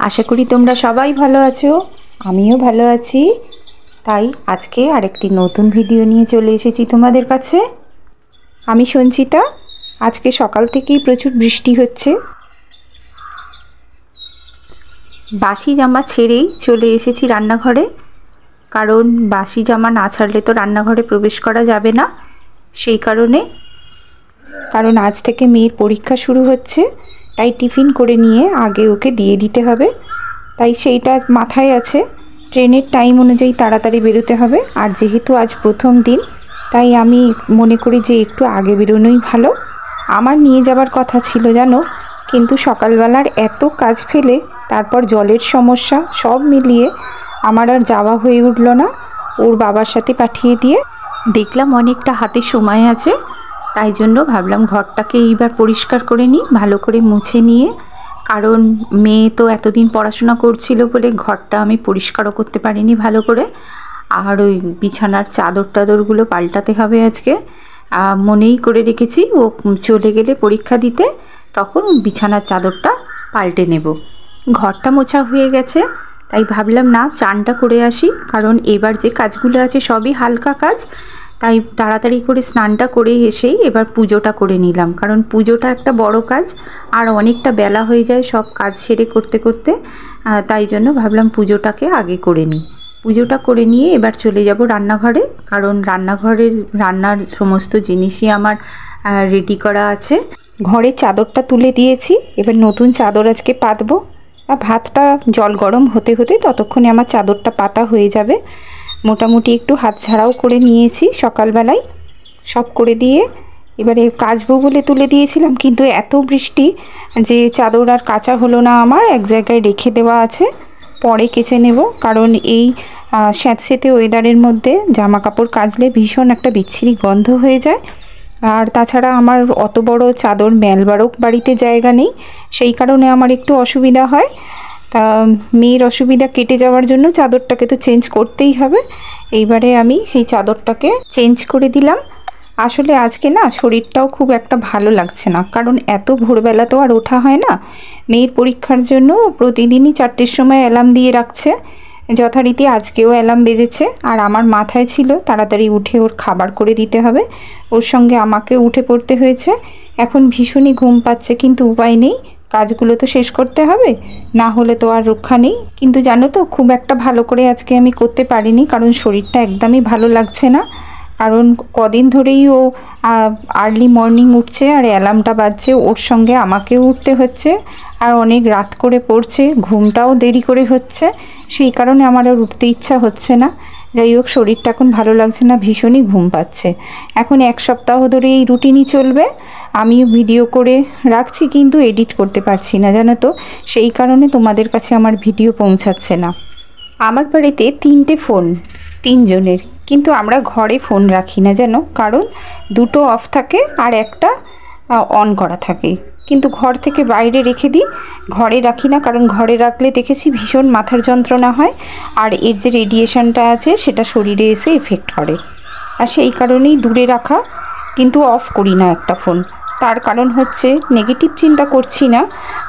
আশা করি তোমরা সবাই ভালো আছো, আমিও ভালো আছি। তাই আজকে আরেকটি নতুন ভিডিও নিয়ে চলে এসেছি তোমাদের কাছে। আমি সঞ্চিতা। আজকে সকাল থেকেই প্রচুর বৃষ্টি হচ্ছে। বাসি জামা ছেড়েই চলে এসেছি রান্নাঘরে, কারণ বাসি জামা না ছাড়লে তো রান্নাঘরে প্রবেশ করা যাবে না। সেই কারণ আজ থেকে মেয়ের পরীক্ষা শুরু হচ্ছে, তাই টিফিন করে নিয়ে আগে ওকে দিয়ে দিতে হবে। তাই সেইটা মাথায় আছে, ট্রেনের টাইম অনুযায়ী তাড়াতাড়ি বেরোতে হবে। আর যেহেতু আজ প্রথম দিন, তাই আমি মনে করি যে একটু আগে বেরোনোই ভালো। আমার নিয়ে যাবার কথা ছিল জানো, কিন্তু সকালবেলার এত কাজ ফেলে তারপর জলের সমস্যা সব মিলিয়ে আমার আর যাওয়া হয়ে উঠল না। ওর বাবার সাথে পাঠিয়ে দিয়ে দেখলাম অনেকটা হাতে সময় আছে, তাই জন্য ভাবলাম ঘরটাকে এইবার পরিষ্কার করে নিই, ভালো করে মুছে নিয়ে। কারণ মেয়ে তো এতদিন পড়াশোনা করছিল বলে ঘরটা আমি পরিষ্কারও করতে পারিনি ভালো করে। আর ওই বিছানার চাদরগুলো পাল্টাতে হবে আজকে। মনেই করে রেখেছি ও চলে গেলে পরীক্ষা দিতে তখন বিছানার চাদরটা পাল্টে নেব। ঘরটা মোছা হয়ে গেছে, তাই ভাবলাম না চানটা করে আসি, কারণ এবার যে কাজগুলো আছে সবই হালকা কাজ। তাই তাড়াতাড়ি করে স্নানটা করে এসেই এবার পুজোটা করে নিলাম, কারণ পুজোটা একটা বড় কাজ আর অনেকটা বেলা হয়ে যায় সব কাজ সেরে করতে করতে। তাই জন্য ভাবলাম পুজোটাকে আগে করে নিই। পুজোটা করে নিয়ে এবার চলে যাব রান্নাঘরে, কারণ রান্নার সমস্ত জিনিসই আমার রেডি করা আছে। ঘরের চাদরটা তুলে দিয়েছি, এবার নতুন চাদর আজকে পাতবো। ভাতটা জল গরম হতে হতে ততক্ষণে আমার চাদরটা পাতা হয়ে যাবে। মোটামুটি একটু হাত ঝাড়াও করে নিয়েছি সকালবেলায়, সব করে দিয়ে এবারে কাচবো বলে তুলে দিয়েছিলাম, কিন্তু এত বৃষ্টি যে চাদর আর কাচা হলো না আমার, এক জায়গায় রেখে দেওয়া আছে, পরে কেচে নেব। কারণ এই স্যাঁতসেঁতে ওয়েদারের মধ্যে জামা কাপড় কাচলে ভীষণ একটা বিচ্ছিরি গন্ধ হয়ে যায়। আর তাছাড়া আমার অত বড় চাদর মেলবারও বাড়িতে জায়গা নেই, সেই কারণে আমার একটু অসুবিধা হয়। তা মেয়ের অসুবিধা কেটে যাওয়ার জন্য চাদরটাকে তো চেঞ্জ করতেই হবে। এইবারে আমি সেই চাদরটাকে চেঞ্জ করে দিলাম। আসলে আজকে না শরীরটাও খুব একটা ভালো লাগছে না, কারণ এত ভোরবেলা তো আর ওঠা হয় না। মেয়ের পরীক্ষার জন্য প্রতিদিনই 4টের সময় অ্যালার্ম দিয়ে রাখছে, যথারীতি আজকেও অ্যালার্ম বেজেছে। আর আমার মাথায় ছিল তাড়াতাড়ি উঠে ওর খাবার করে দিতে হবে, ওর সঙ্গে আমাকে উঠে পড়তে হয়েছে। এখন ভীষণই ঘুম পাচ্ছে, কিন্তু উপায় নেই, কাজগুলো তো শেষ করতে হবে, না হলে তো আর রক্ষা নেই। কিন্তু জানো তো খুব একটা ভালো করে আজকে আমি করতে পারিনি, কারণ শরীরটা একদমই ভালো লাগছে না। কারণ কদিন ধরেই ও আর্লি মর্নিং উঠছে আর অ্যালার্মটা বাজছে, ওর সঙ্গে আমাকেও উঠতে হচ্ছে, আর অনেক রাত করে পড়ছে, ঘুমটাও দেরি করে হচ্ছে, সেই কারণে আমার আর উঠতে ইচ্ছা হচ্ছে না। যাই হোক, শরীরটা এখন ভালো লাগছে না, ভীষণই ঘুম পাচ্ছে। এখন 1 সপ্তাহ ধরে এই রুটিনই চলবে। আমি ভিডিও করে রাখছি, কিন্তু এডিট করতে পারছি না জানো তো, সেই কারণে তোমাদের কাছে আমার ভিডিও পৌঁছাচ্ছে না। আমার বাড়িতে 3টে ফোন, 3 জনের, কিন্তু আমরা ঘরে ফোন রাখি না জানো, কারণ 2টো অফ থাকে আর একটা অন করা থাকে। কিন্তু ঘর থেকে বাইরে রেখে দিই, ঘরে রাখি না, কারণ ঘরে রাখলে দেখেছি ভীষণ মাথার যন্ত্রণা হয়, আর এর যে রেডিয়েশনটা আছে সেটা শরীরে এসে এফেক্ট করে। আর সেই কারণেই দূরে রাখা, কিন্তু অফ করি না একটা ফোন। তার কারণ হচ্ছে নেগেটিভ চিন্তা করছি না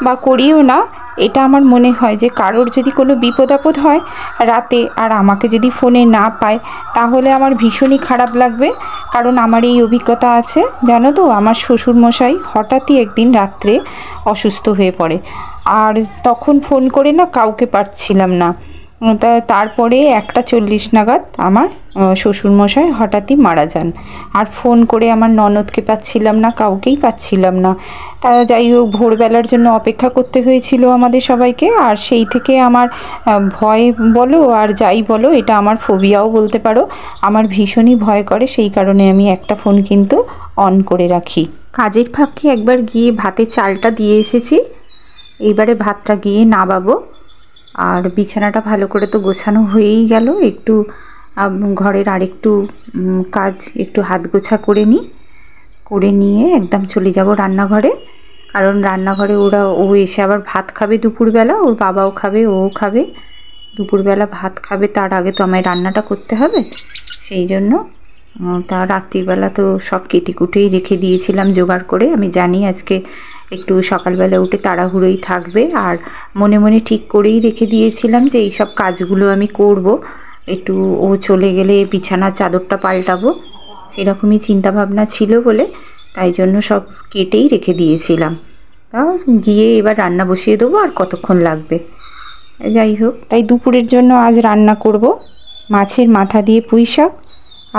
বা করিও না, এটা আমার মনে হয় যে কারোর যদি কোনো বিপদ আপদ হয় রাতে আর আমাকে যদি ফোনে না পায়, তাহলে আমার ভীষণই খারাপ লাগবে। কারণ আমার এই অভিজ্ঞতা আছে জানো তো, আমার শ্বশুরমশাই হঠাৎই একদিন রাত্রে অসুস্থ হয়ে পড়ে, আর তখন ফোন করে না কাউকে পারছিলাম না। তারপরে 1:40 নাগাদ আমার শ্বশুরমশাই হঠাৎই মারা যান। আর ফোন করে আমার ননদকে পাচ্ছিলাম না, কাউকেই পাচ্ছিলাম না। তা যাই হোক, ভোরবেলার জন্য অপেক্ষা করতে হয়েছিল আমাদের সবাইকে। আর সেই থেকে আমার ভয় বলো আর যাই বলো, এটা আমার ফোবিয়াও বলতে পারো, আমার ভীষণই ভয় করে। সেই কারণে আমি একটা ফোন কিন্তু অন করে রাখি। কাজের ফাঁকে একবার গিয়ে ভাতের চালটা দিয়ে এসেছি, এইবারে ভাতটা গিয়ে নামাবো। আর বিছানাটা ভালো করে তো গোছানো হয়েই গেল, একটু ঘরের আরেকটু কাজ একটু হাত গোছা করে নিয়ে একদম চলে যাব রান্নাঘরে। কারণ রান্নাঘরে ও এসে আবার ভাত খাবে দুপুরবেলা, ওর বাবাও খাবে, ও খাবে দুপুরবেলা ভাত খাবে, তার আগে তো আমায় রান্নাটা করতে হবে। সেই জন্য তা রাত্রিবেলা তো সব কেটে কুটেই রেখে দিয়েছিলাম জোগাড় করে। আমি জানি আজকে একটু সকালবেলা উঠে তাড়াহুড়োই থাকবে, আর মনে মনে ঠিক করেই রেখে দিয়েছিলাম যে এই সব কাজগুলো আমি করব। একটু ও চলে গেলে বিছানার চাদরটা পাল্টাবো, সেরকমই চিন্তাভাবনা ছিল বলে তাই জন্য সব কেটেই রেখে দিয়েছিলাম। তা গিয়ে এবার রান্না বসিয়ে দেবো, আর কতক্ষণ লাগবে। যাই হোক, তাই দুপুরের জন্য আজ রান্না করব মাছের মাথা দিয়ে পুঁই শাক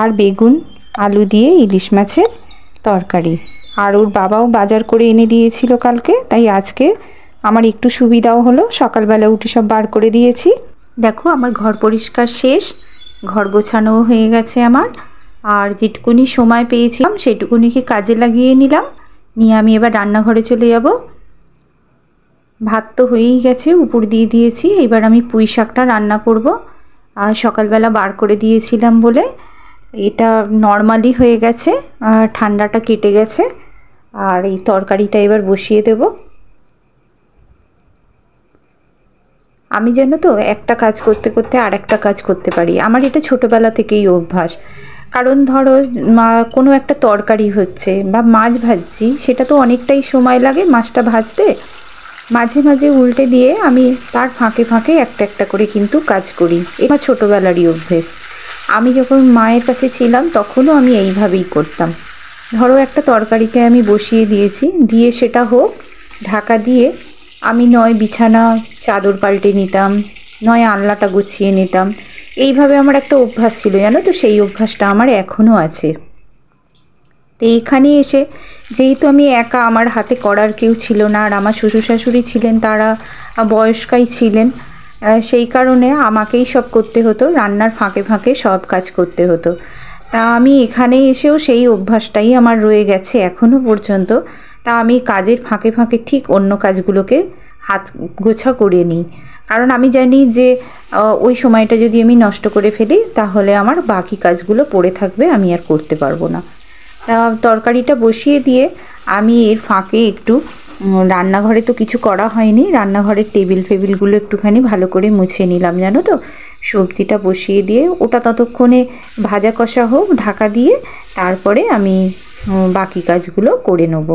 আর বেগুন আলু দিয়ে ইলিশ মাছের তরকারি। আর ওর বাবাও বাজার করে এনে দিয়েছিল কালকে, তাই আজকে আমার একটু সুবিধাও হলো, সকালবেলা উঠে সব বার করে দিয়েছি। দেখো আমার ঘর পরিষ্কার শেষ, ঘর গোছানোও হয়ে গেছে আমার। আর যেটুকুনি সময় পেয়েছিলাম সেটুকুনিকে কাজে লাগিয়ে নিলাম, নিয়ে আমি এবার রান্নাঘরে চলে যাব। ভাত তো হয়েই গেছে, উপর দিয়ে দিয়েছি। এবার আমি পুঁই শাকটা রান্না করব। আর সকালবেলা বার করে দিয়েছিলাম বলে এটা নর্মালি হয়ে গেছে, আর ঠান্ডাটা কেটে গেছে। আর এই তরকারিটা এবার বসিয়ে দেব। আমি জানো তো একটা কাজ করতে করতে আর একটা কাজ করতে পারি, আমার এটা ছোটোবেলা থেকেই অভ্যাস। কারণ ধরো কোনো একটা তরকারি হচ্ছে বা মাছ ভাজছি, সেটা তো অনেকটাই সময় লাগে মাছটা ভাজতে। মাঝে মাঝে উল্টে দিয়ে আমি তার ফাঁকে ফাঁকে একটা একটা করে কিন্তু কাজ করি, এটা ছোটোবেলারই অভ্যেস। আমি যখন মায়ের কাছে ছিলাম তখনও আমি এইভাবেই করতাম। ধরো একটা তরকারিকে আমি বসিয়ে দিয়েছি, দিয়ে সেটা হোক, ঢাকা দিয়ে আমি নয় বিছানা চাদর পাল্টে নিতাম, নয় আলনাটা গুছিয়ে নিতাম। এইভাবে আমার একটা অভ্যাস ছিল, জানো তো, সেই অভ্যাসটা আমার এখনও আছে। তো এইখানে এসে যেহেতু আমি একা, আমার হাতে করার কেউ ছিল না, আর আমার শ্বশুর শাশুড়ি ছিলেন, তারা বয়স্কাই ছিলেন, সেই কারণে আমাকেই সব করতে হতো, রান্নার ফাঁকে ফাঁকে সব কাজ করতে হতো। তা আমি এখানে এসেও সেই অভ্যাসটাই আমার রয়ে গেছে এখনও পর্যন্ত। তা আমি কাজের ফাঁকে ফাঁকে ঠিক অন্য কাজগুলোকে হাত গোছা করে নিই, কারণ আমি জানি যে ওই সময়টা যদি আমি নষ্ট করে ফেলি তাহলে আমার বাকি কাজগুলো পড়ে থাকবে, আমি আর করতে পারবো না। তরকারিটা বসিয়ে দিয়ে আমি এর ফাঁকে একটু রান্নাঘরে তো কিছু করা হয়নি, রান্নাঘরের টেবিলগুলো একটুখানি ভালো করে মুছে নিলাম, জানো তো। সবজিটা বসিয়ে দিয়ে ওটা ততক্ষণে ভাজা কষা হোক, ঢাকা দিয়ে তারপরে আমি বাকি কাজগুলো করে নেব।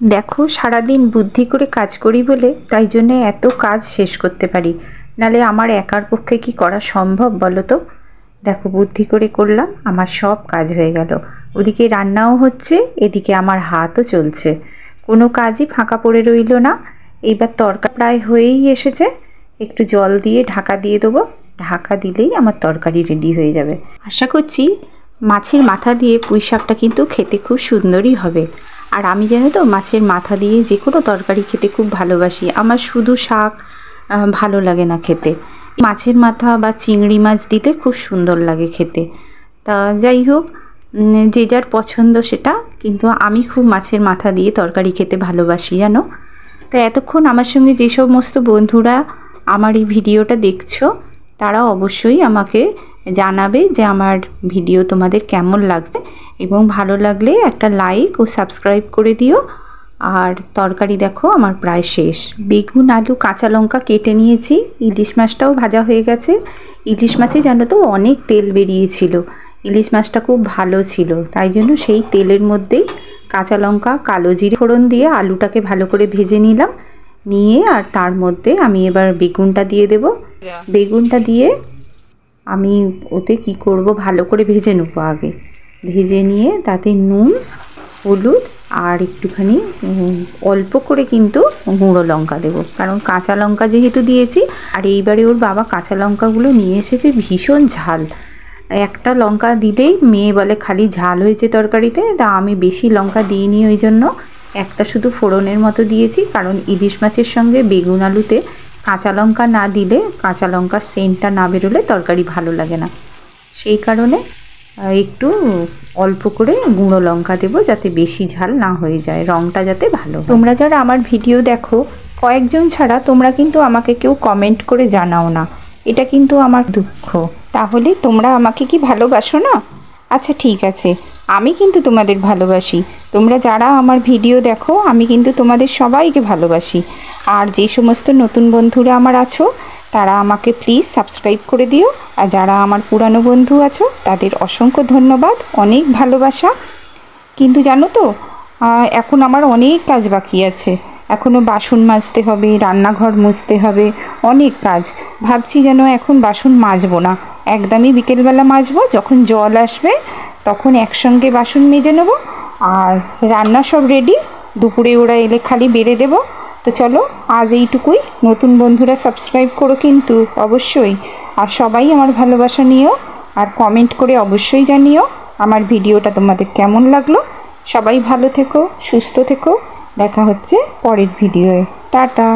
দেখো সারাদিন বুদ্ধি করে কাজ করি বলে তাই জন্যে এত কাজ শেষ করতে পারি, নালে আমার একার পক্ষে কি করা সম্ভব বলো তো। দেখো বুদ্ধি করে করলাম, আমার সব কাজ হয়ে গেল, ওদিকে রান্নাও হচ্ছে, এদিকে আমার হাতও চলছে, কোনো কাজই ফাঁকা পড়ে রইল না। এইবার তরকারি প্রায় হয়েই এসেছে, একটু জল দিয়ে ঢাকা দিয়ে দেবো, ঢাকা দিলেই আমার তরকারি রেডি হয়ে যাবে। আশা করছি মাছের মাথা দিয়ে পুঁই শাকটা কিন্তু খেতে খুব সুন্দরই হবে। আর আমি জানো তো মাছের মাথা দিয়ে যে কোনো তরকারি খেতে খুব ভালোবাসি, আমার শুধু শাক ভালো লাগে না খেতে, মাছের মাথা বা চিংড়ি মাছ দিতে খুব সুন্দর লাগে খেতে। তা যাই হোক, যে যার পছন্দ সেটা, কিন্তু আমি খুব মাছের মাথা দিয়ে তরকারি খেতে ভালোবাসি জানো। তো এতক্ষণ আমার সঙ্গে যে সমস্ত বন্ধুরা আমার এই ভিডিওটা দেখছো, তারা অবশ্যই আমাকে জানাবে যে আমার ভিডিও তোমাদের কেমন লাগছে, এবং ভালো লাগলে একটা লাইক ও সাবস্ক্রাইব করে দিও। আর তরকারি দেখো আমার প্রায় শেষ, বেগুন আলু কাঁচা লঙ্কা কেটে নিয়েছি, ইলিশ মাছটাও ভাজা হয়ে গেছে। ইলিশ মাছে জানো তো অনেক তেল বেরিয়েছিল, ইলিশ মাছটা খুব ভালো ছিল, তাই জন্য সেই তেলের মধ্যেই কাঁচা লঙ্কা কালো জিরে ফোড়ন দিয়ে আলুটাকে ভালো করে ভেজে নিলাম, নিয়ে আর তার মধ্যে আমি এবার বেগুনটা দিয়ে দেব। বেগুনটা দিয়ে আমি ওতে কি করব, ভালো করে ভেজে নেবো আগে, ভেজে নিয়ে তাতে নুন হলুদ আর একটুখানি অল্প করে কিন্তু গুঁড়ো লঙ্কা দেবো, কারণ কাঁচা লঙ্কা যেহেতু দিয়েছি। আর এইবারে ওর বাবা কাঁচা লঙ্কাগুলো নিয়ে এসেছে ভীষণ ঝাল, একটা লঙ্কা দিলেই মেয়ে বলে খালি ঝাল হয়েছে তরকারিতে। তা আমি বেশি লঙ্কা দিইনি, ওই জন্য একটা শুধু ফোড়নের মতো দিয়েছি, কারণ ইলিশ মাছের সঙ্গে বেগুন আলুতে কাঁচা লঙ্কা না দিলে, কাঁচা লঙ্কার সেন্টটা না বেরোলে তরকারি ভালো লাগে না, সেই কারণে একটু অল্প করে গুঁড়ো লঙ্কা দেবো, যাতে বেশি ঝাল না হয়ে যায়, রঙটা যাতে ভালো। তোমরা যারা আমার ভিডিও দেখো কয়েকজন ছাড়া, তোমরা কিন্তু আমাকে কেউ কমেন্ট করে জানাও না, এটা কিন্তু আমার দুঃখ। তাহলে তোমরা আমাকে কি ভালোবাসো না? আচ্ছা ঠিক আছে, আমি কিন্তু তোমাদের ভালোবাসি, তোমরা যারা আমার ভিডিও দেখো আমি কিন্তু তোমাদের সবাইকে ভালোবাসি। আর যে সমস্ত নতুন বন্ধুরা আমার আছো তারা আমাকে প্লিজ সাবস্ক্রাইব করে দিও, আর যারা আমার পুরানো বন্ধু আছো তাদের অসংখ্য ধন্যবাদ, অনেক ভালোবাসা। কিন্তু জানো তো এখন আমার অনেক কাজ বাকি আছে, এখনও বাসন মাজতে হবে, রান্নাঘর মুছতে হবে, অনেক কাজ। ভাবছি যেন এখন বাসন মাজবো না, একদমই বিকেলবেলা মাজবো, যখন জল আসবে তখন একসঙ্গে বাসন মেজে নেবো। আর রান্না সব রেডি, দুপুরে ওরা এলে খালি বেড়ে দেবো। তো চলো আজ এইটুকুই। নতুন বন্ধুরা সাবস্ক্রাইব করো কিন্তু অবশ্যই, আর সবাই আমার ভালোবাসা নিও, আর কমেন্ট করে অবশ্যই জানিও আমার ভিডিওটা তোমাদের কেমন লাগলো। সবাই ভালো থেকো, সুস্থ থেকো, দেখা হচ্ছে পরের ভিডিওয়ে। টাটা।